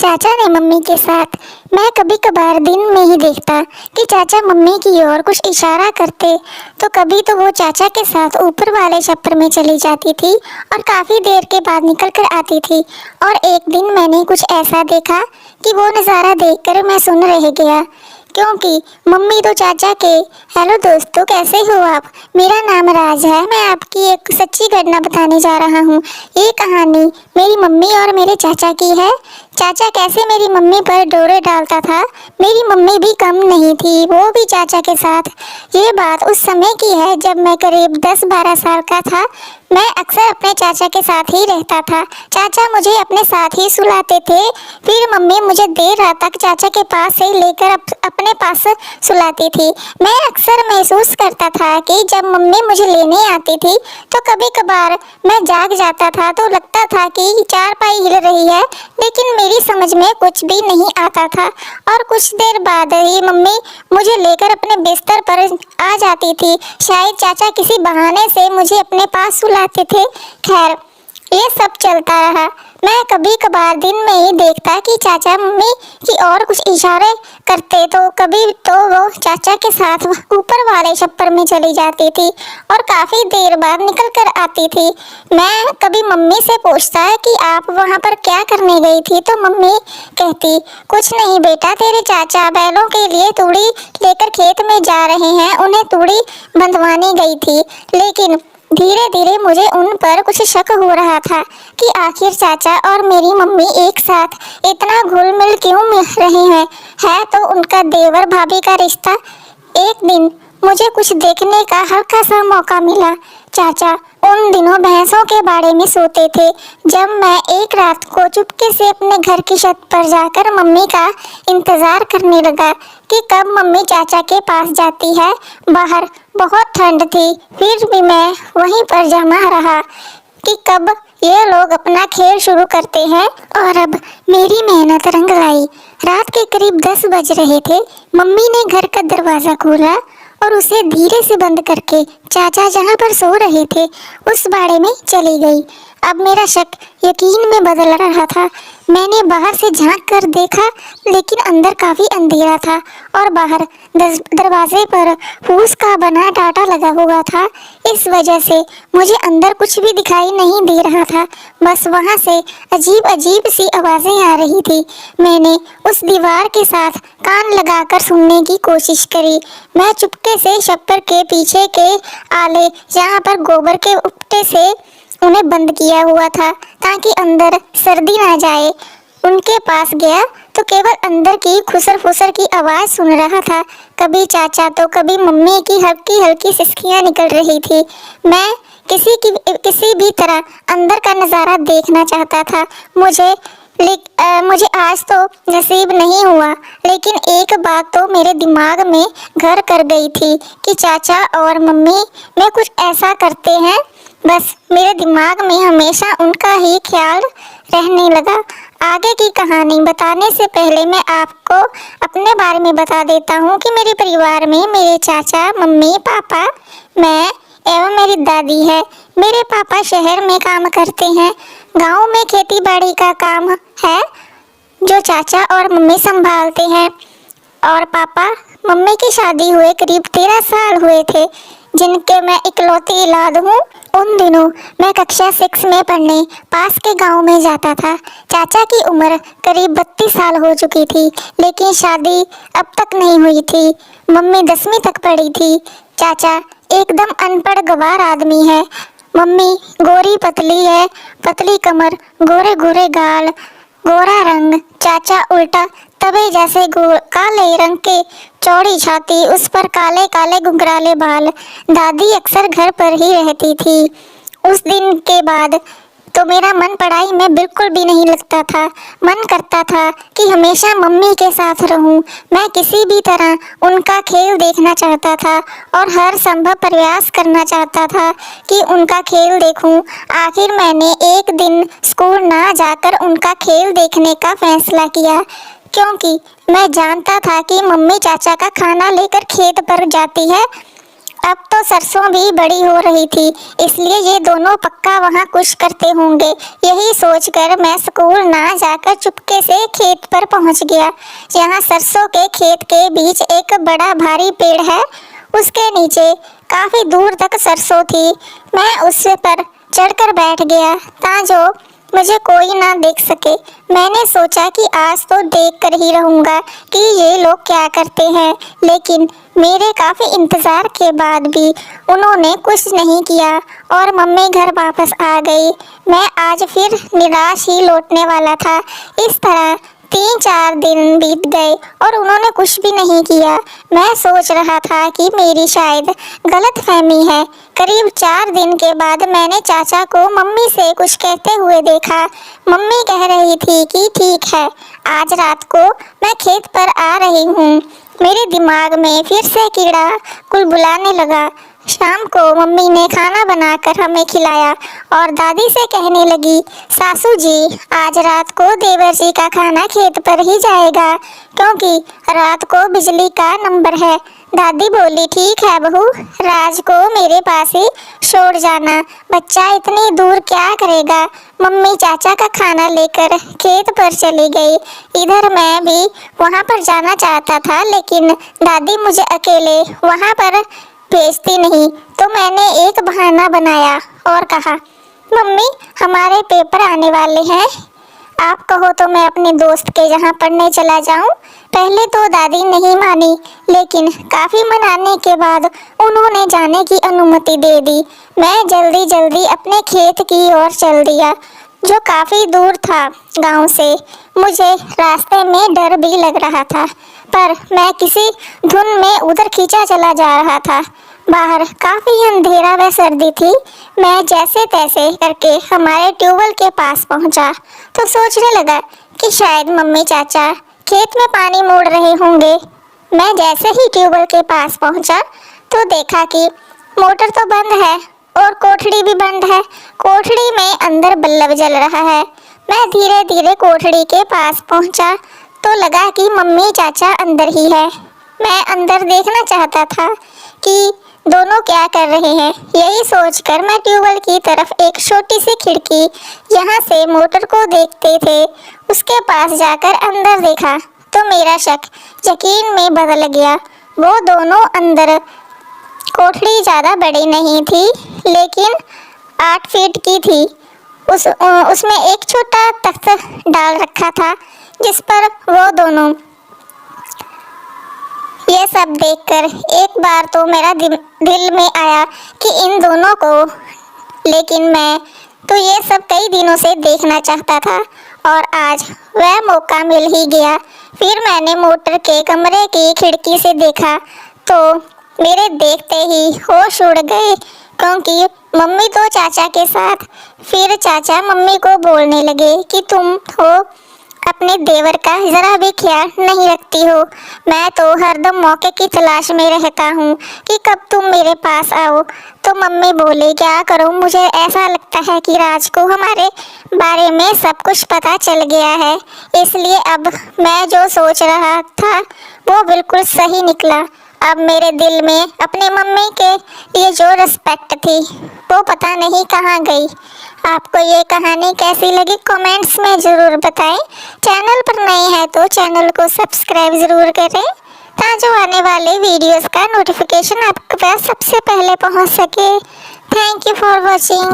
चाचा ने मम्मी के साथ। मैं कभी कभार दिन में ही देखता कि चाचा मम्मी की ओर कुछ इशारा करते, तो कभी तो वो चाचा के साथ ऊपर वाले छप्पर में चली जाती थी और काफ़ी देर के बाद निकल कर आती थी। और एक दिन मैंने कुछ ऐसा देखा कि वो नज़ारा देखकर मैं सुन रह गया, क्योंकि मम्मी तो चाचा के। हेलो दोस्तों, कैसे हो आप? मेरा नाम राज है। मैं आपकी एक सच्ची घटना बताने जा रहा हूँ। ये कहानी मेरी मम्मी और मेरे चाचा की है। चाचा कैसे मेरी मम्मी पर डोरे डालता था। मेरी मम्मी भी कम नहीं थी, वो भी चाचा के साथ। ये बात उस समय की है जब मैं करीब 10-12 साल का था। मैं अक्सर अपने चाचा के साथ ही रहता था। चाचा मुझे अपने साथ ही सुलाते थे, फिर मम्मी मुझे देर रात तक चाचा के पास से लेकर अपने पास सुलाती थी। मैं अक्सर महसूस करता था कि जब मम्मी मुझे लेने आती थी तो कभी कभार मैं जाग जाता था, तो लगता था कि चारपाई हिल रही है, लेकिन मेरी समझ में कुछ भी नहीं आता था। और कुछ देर बाद ही मम्मी मुझे लेकर अपने बिस्तर पर आ जाती थी। शायद चाचा किसी बहाने से मुझे अपने पास सुलाते थे। खैर, ये सब चलता रहा। मैं कभी कभार दिन में ही देखता कि चाचा मम्मी की ओर कुछ इशारे करते, तो कभी तो वो चाचा के साथ ऊपर वाले छप्पर में चली जाती थी और काफ़ी देर बाद निकल कर आती थी। मैं कभी मम्मी से पूछता कि आप वहाँ पर क्या करने गई थी, तो मम्मी कहती, कुछ नहीं बेटा, तेरे चाचा बैलों के लिए तूड़ी लेकर खेत में जा रहे हैं, उन्हें तूड़ी बंधवाने गई थी। लेकिन धीरे धीरे मुझे उन पर कुछ शक हो रहा था कि आखिर चाचा और मेरी मम्मी एक साथ इतना घुल मिल क्यों रहे हैं। है तो उनका देवर भाभी का रिश्ता। एक दिन मुझे कुछ देखने का हल्का सा मौका मिला। चाचा उन दिनों भैंसों के बाड़े में सोते थे, जब मैं एक रात को चुपके से अपने घर की छत पर जाकर मम्मी का इंतज़ार करने लगा कि कब मम्मी चाचा के पास जाती है। बाहर बहुत ठंड थी, फिर भी मैं वहीं पर जमा रहा कि कब ये लोग अपना खेल शुरू करते हैं। और अब मेरी मेहनत रंग लाई। रात के करीब 10 बज रहे थे। मम्मी ने घर का दरवाज़ा खोला और उसे धीरे से बंद करके चाचा जहाँ पर सो रहे थे उस बाड़े में चली गई। अब मेरा शक यकीन में बदल रहा था। मैंने बाहर से झांक कर देखा, लेकिन अंदर काफ़ी अंधेरा था और बाहर दरवाजे पर फूस का बना टाटा लगा हुआ था। इस वजह से मुझे अंदर कुछ भी दिखाई नहीं दे रहा था, बस वहाँ से अजीब अजीब सी आवाज़ें आ रही थी। मैंने उस दीवार के साथ कान लगाकर सुनने की कोशिश करी। मैं चुपके से छप्पर के पीछे के आले, जहाँ पर गोबर के उपटे से उन्हें बंद किया हुआ था ताकि अंदर सर्दी ना जाए, उनके पास गया तो केवल अंदर की खुसर फुसर की आवाज़ सुन रहा था। कभी चाचा तो कभी मम्मी की हल्की हल्की सिसकियाँ निकल रही थी। मैं किसी भी तरह अंदर का नज़ारा देखना चाहता था। मुझे आज तो नसीब नहीं हुआ, लेकिन एक बात तो मेरे दिमाग में घर कर गई थी कि चाचा और मम्मी में कुछ ऐसा करते हैं। बस मेरे दिमाग में हमेशा उनका ही ख्याल रहने लगा। आगे की कहानी बताने से पहले मैं आपको अपने बारे में बता देता हूँ कि मेरे परिवार में मेरे चाचा, मम्मी, पापा, मैं एवं मेरी दादी है। मेरे पापा शहर में काम करते हैं। गांव में खेती बाड़ी का काम है जो चाचा और मम्मी संभालते हैं। और पापा मम्मी की शादी हुए करीब 13 साल हुए थे, जिनके मैं इकलौती औलाद हूँ। उन दिनों मैं कक्षा 6 में पढ़ने पास के गांव में जाता था। चाचा की उम्र करीब 32 साल हो चुकी थी, लेकिन शादी अब तक नहीं हुई थी। मम्मी 10वीं तक पढ़ी थी। चाचा एकदम अनपढ़ गंवार आदमी है। मम्मी गोरी पतली है, पतली कमर, गोरे गोरे गाल, गोरा रंग। चाचा उल्टा तवे जैसे काले रंग के, चौड़ी छाती, उस पर काले काले घुंघराले बाल। दादी अक्सर घर पर ही रहती थी। उस दिन के बाद तो मेरा मन पढ़ाई में बिल्कुल भी नहीं लगता था। मन करता था कि हमेशा मम्मी के साथ रहूं। मैं किसी भी तरह उनका खेल देखना चाहता था और हर संभव प्रयास करना चाहता था कि उनका खेल देखूं। आखिर मैंने एक दिन स्कूल ना जाकर उनका खेल देखने का फैसला किया, क्योंकि मैं जानता था कि मम्मी चाचा का खाना लेकर खेत पर जाती है अब तो सरसों भी बड़ी हो रही थी, इसलिए ये दोनों पक्का वहाँ कुछ करते होंगे। यही सोचकर मैं स्कूल ना जाकर चुपके से खेत पर पहुँच गया। यहाँ सरसों के खेत के बीच एक बड़ा भारी पेड़ है, उसके नीचे काफी दूर तक सरसों थी। मैं उस पर चढ़कर बैठ गया ताकि मुझे कोई ना देख सके। मैंने सोचा कि आज तो देख कर ही रहूँगा कि ये लोग क्या करते हैं, लेकिन मेरे काफ़ी इंतज़ार के बाद भी उन्होंने कुछ नहीं किया और मम्मी घर वापस आ गई। मैं आज फिर निराश ही लौटने वाला था। इस तरह 3-4 दिन बीत गए और उन्होंने कुछ भी नहीं किया। मैं सोच रहा था कि मेरी शायद गलतफहमी है। करीब 4 दिन के बाद मैंने चाचा को मम्मी से कुछ कहते हुए देखा। मम्मी कह रही थी कि ठीक है, आज रात को मैं खेत पर आ रही हूँ। मेरे दिमाग में फिर से कीड़ा कुलबुलाने लगा। शाम को मम्मी ने खाना बनाकर हमें खिलाया और दादी से कहने लगी, सासू जी आज रात को देवर जी का खाना खेत पर ही जाएगा, क्योंकि रात को बिजली का नंबर है। दादी बोली, ठीक है बहू, राज को मेरे पास ही छोड़ जाना, बच्चा इतनी दूर क्या करेगा। मम्मी चाचा का खाना लेकर खेत पर चली गई। इधर मैं भी वहाँ पर जाना चाहता था, लेकिन दादी मुझे अकेले वहाँ पर भेजती नहीं, तो मैंने एक बहाना बनाया और कहा, मम्मी हमारे पेपर आने वाले हैं, आप कहो तो मैं अपने दोस्त के यहाँ पढ़ने चला जाऊँ। पहले तो दादी नहीं मानी, लेकिन काफ़ी मनाने के बाद उन्होंने जाने की अनुमति दे दी। मैं जल्दी जल्दी अपने खेत की ओर चल दिया, जो काफ़ी दूर था गांव से। मुझे रास्ते में डर भी लग रहा था, पर मैं किसी धुन में उधर खींचा चला जा रहा था। बाहर काफ़ी अंधेरा व सर्दी थी। मैं जैसे तैसे करके हमारे ट्यूबवेल के पास पहुंचा तो सोचने लगा कि शायद मम्मी चाचा खेत में पानी मोड़ रहे होंगे। मैं जैसे ही ट्यूबवेल के पास पहुंचा तो देखा कि मोटर तो बंद है और कोठड़ी भी बंद है। कोठड़ी में अंदर बल्ब जल रहा है। मैं धीरे धीरे कोठड़ी के पास पहुंचा तो लगा कि मम्मी चाचा अंदर ही है। मैं अंदर देखना चाहता था कि दोनों क्या कर रहे हैं। यही सोचकर मैं ट्यूबवेल की तरफ एक छोटी सी खिड़की यहाँ से मोटर को देखते थे उसके पास जाकर अंदर देखा तो मेरा शक यकीन में बदल गया। वो दोनों अंदर, कोठड़ी ज़्यादा बड़ी नहीं थी, लेकिन 8 फीट की थी। उसमें एक छोटा तख्त डाल रखा था जिस पर वो दोनों। ये सब देखकर एक बार तो मेरा दिल में आया कि इन दोनों को, लेकिन मैं तो ये सब कई दिनों से देखना चाहता था और आज वह मौका मिल ही गया। फिर मैंने मोटर के कमरे की खिड़की से देखा तो मेरे देखते ही होश उड़ गए, क्योंकि मम्मी तो चाचा के साथ। फिर चाचा मम्मी को बोलने लगे कि तुम हो अपने देवर का ज़रा भी ख्याल नहीं रखती हो। मैं तो हरदम मौके की तलाश में रहता हूँ कि कब तुम मेरे पास आओ। तो मम्मी बोली, क्या करूँ, मुझे ऐसा लगता है कि राज को हमारे बारे में सब कुछ पता चल गया है, इसलिए अब मैं जो सोच रहा था वो बिल्कुल सही निकला। अब मेरे दिल में अपनी मम्मी के लिए जो रिस्पेक्ट थी वो पता नहीं कहाँ गई। आपको ये कहानी कैसी लगी कमेंट्स में ज़रूर बताएं। चैनल पर नए हैं तो चैनल को सब्सक्राइब ज़रूर करें ताकि आने वाले वीडियोस का नोटिफिकेशन आपके पास सबसे पहले पहुंच सके। Thank you for watching.